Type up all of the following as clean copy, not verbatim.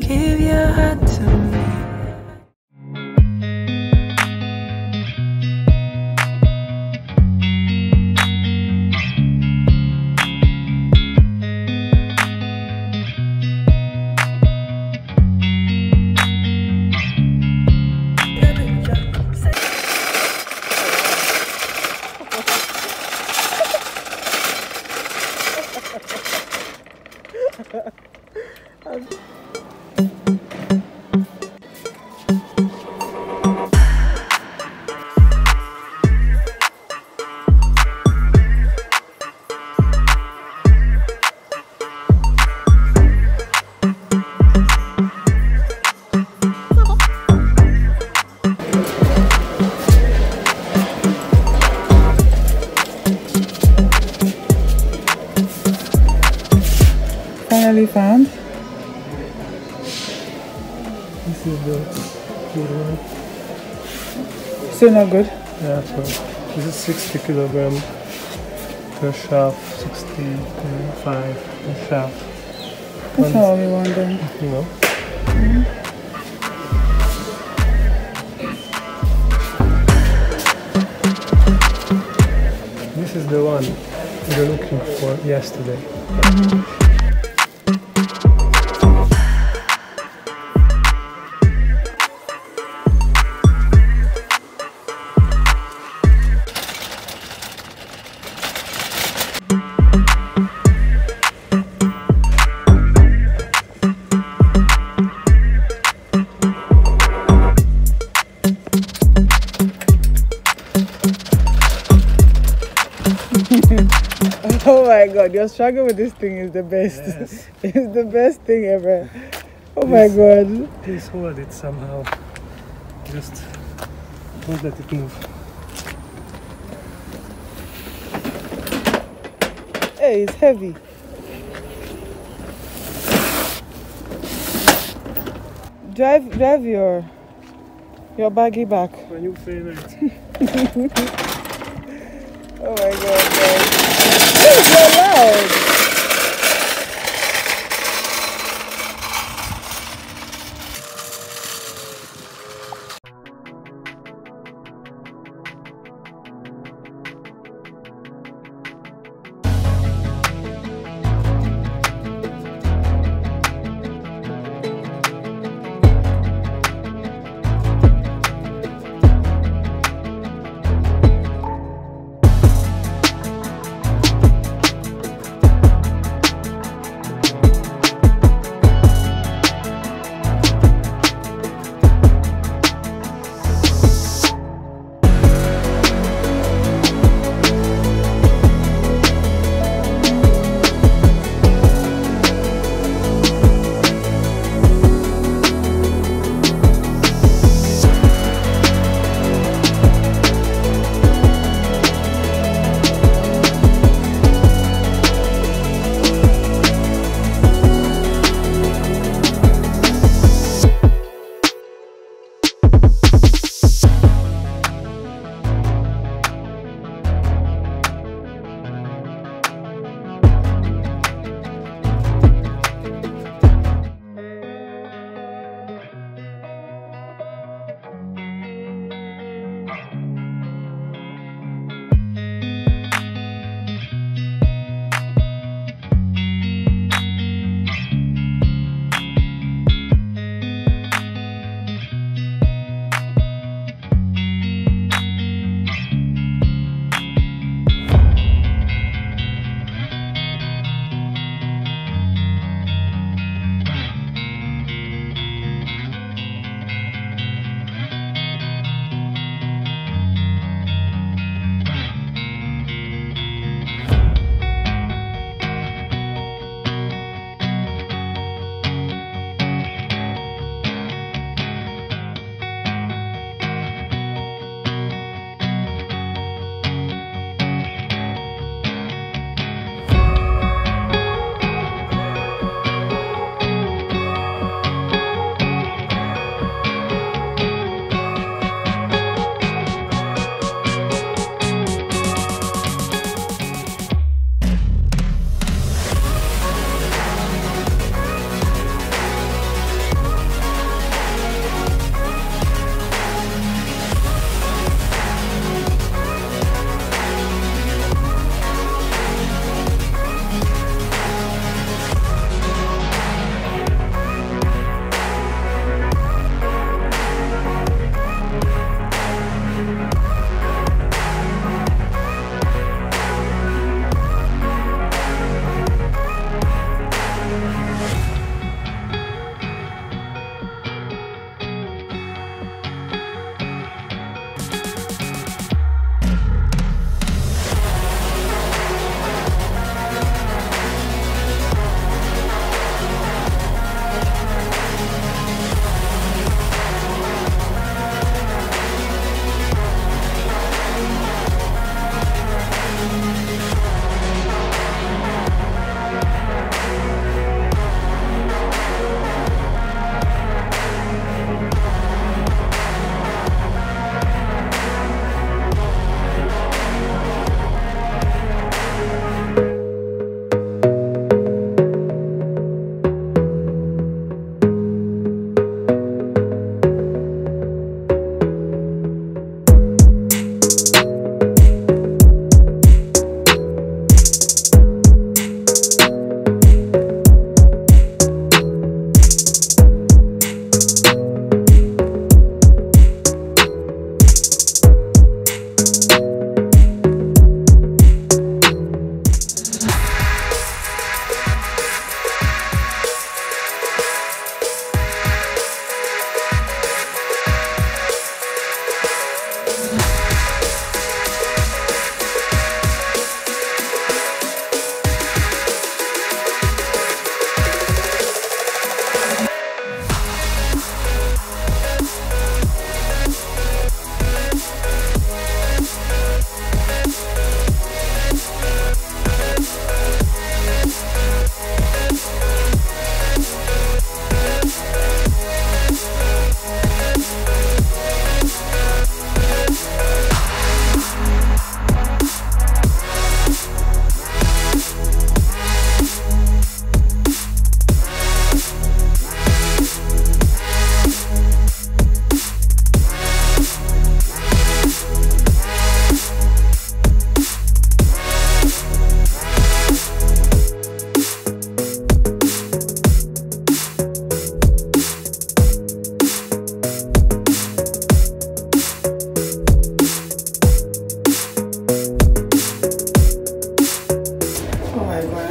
give your heart to me. Finally found. This is the good one. Still not good. Yeah, so this is 60 kilogram per shaft, 65 per shaft. That's not what we want then. You know. This is the one we were looking for yesterday. Oh my god, your struggle with this thing is the best. Yes. It's the best thing ever. Oh my god. Please hold it somehow. Just don't let it move. Hey, it's heavy. Drive your baggy back. My new favorite. Oh my god, guys. Why is so loud?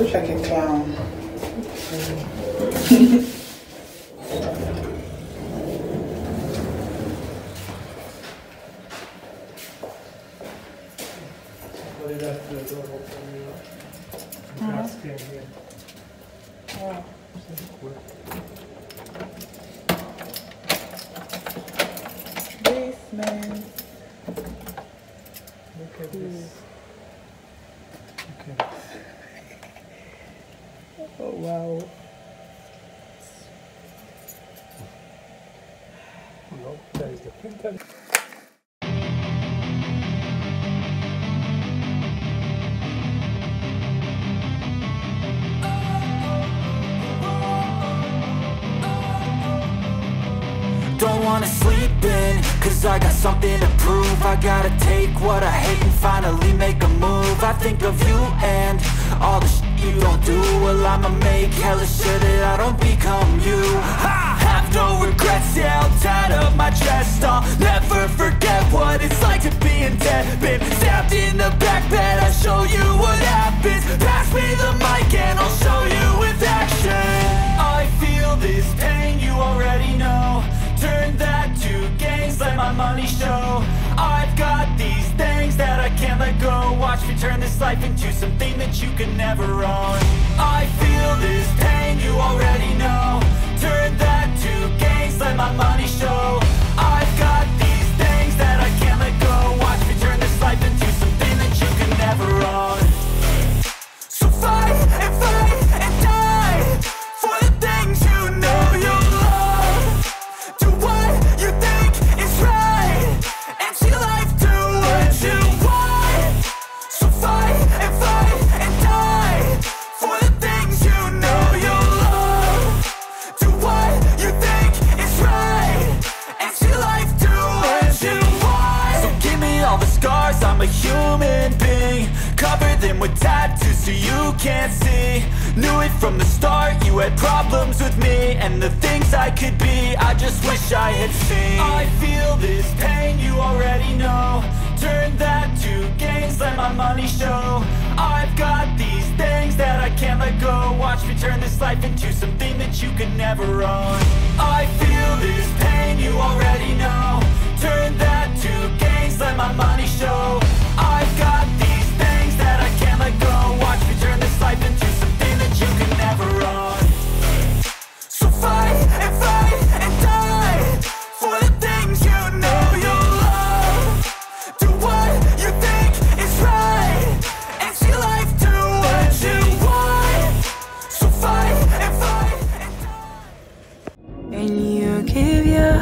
wish I could clown. Wow. Basement. Look at this. Okay. Oh wow. No, that is the printer. Don't wanna sleep in, cause I got something to prove. I gotta take what I hate and finally make a move. I think of you and all the shit you don't do. Well, I'ma make hella sure that I don't become you. I have no regrets, yeah, I'll tie up my chest. I'll never forget what it's like to be in debt. Been stabbed in the back bed, I'll show you what happens. Pass me the mic and I'll show you with action. I feel this pain, you already know. Turn that to gains, let my money show. I've got these things that I can't let go. Watch me turn this life into something that you can never own. I feel this pain, you already know. Turn that to gains, let my money show. I've got these things that I can't let go. Watch me turn this life into something that you can never own. So fight and die for the things you know you love. Do what you think is right, and see life do what you want. So fight and die for the things you know you love. Do what you think is right, and see life do what you want. So give me all the scars, I'm a human being. Cover them with tattoos so you can't see. Knew it from the start, you had problems with me and the things I could be, I just wish I had seen. I feel this pain, you already know. Turn that to gains, let my money show. I've got these things that I can't let go. Watch me turn this life into something that you can never own. I feel this pain, you already know. Turn that to gains, let my money show. I've got these things that I can't let go. Watch me turn this life into something that you can never own. So fight and die for the things you know you love. Do what you think is right, and see life do what you want. So fight and die. And you give your